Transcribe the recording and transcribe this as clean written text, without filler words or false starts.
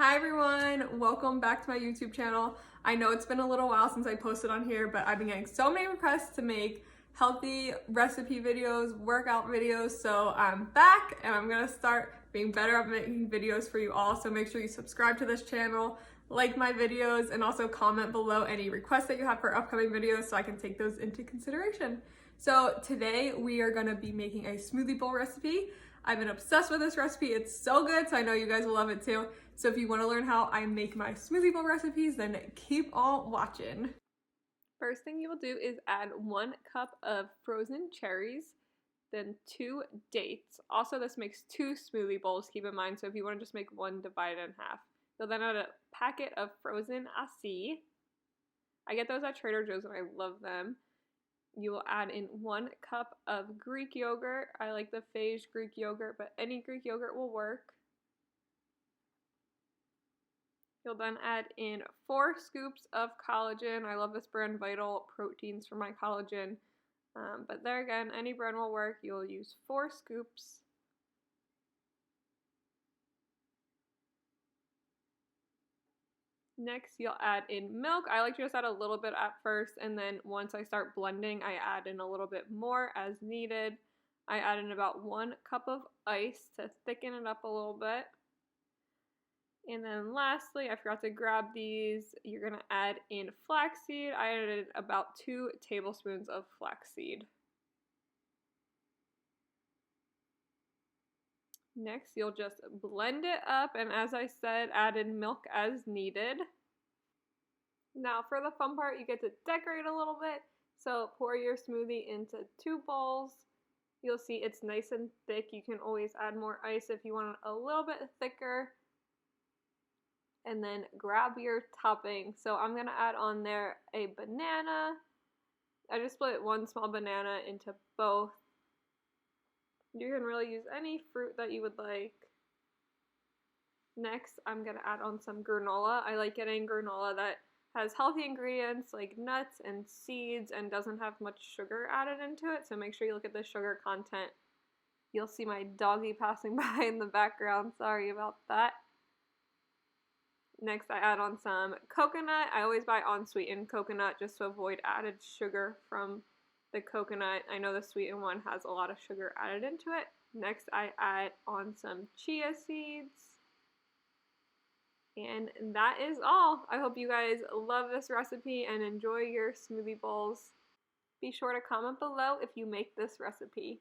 Hi everyone, welcome back to my YouTube channel. I know it's been a little while since I posted on here, but I've been getting so many requests to make healthy recipe videos, workout videos, so I'm back and I'm gonna start being better at making videos for you all. So make sure you subscribe to this channel, like my videos, and also comment below any requests that you have for upcoming videos so I can take those into consideration. So today we are gonna be making a smoothie bowl recipe. I've been obsessed with this recipe. It's so good, so I know you guys will love it too. So if you want to learn how I make my smoothie bowl recipes, then keep on watching. First thing you will do is add 1 cup of frozen cherries, then 2 dates. Also, this makes 2 smoothie bowls, keep in mind, so if you want to just make one, divide it in half. You'll then add a packet of frozen acai. I get those at Trader Joe's and I love them. You will add in 1 cup of Greek yogurt. I like the Phage Greek yogurt, but any Greek yogurt will work. You'll then add in 4 scoops of collagen. I love this brand, Vital Proteins, for my collagen. But there again, any brand will work. You'll use 4 scoops. Next, you'll add in milk. I like to just add a little bit at first, and then once I start blending, I add in a little bit more as needed. I add in about 1 cup of ice to thicken it up a little bit. And then lastly, I forgot to grab these, you're going to add in flaxseed. I added about 2 tablespoons of flaxseed. Next, you'll just blend it up, and as I said, add in milk as needed. Now for the fun part, you get to decorate a little bit. So pour your smoothie into 2 bowls. You'll see it's nice and thick. You can always add more ice if you want it a little bit thicker. And then grab your topping. So I'm going to add on there a banana. I just split 1 small banana into both. You can really use any fruit that you would like. Next, I'm going to add on some granola. I like getting granola that has healthy ingredients like nuts and seeds and doesn't have much sugar added into it. So make sure you look at the sugar content. You'll see my doggy passing by in the background. Sorry about that. Next, I add on some coconut. I always buy unsweetened coconut just to avoid added sugar from the coconut. I know the sweetened one has a lot of sugar added into it. Next, I add on some chia seeds. And that is all. I hope you guys love this recipe and enjoy your smoothie bowls. Be sure to comment below if you make this recipe.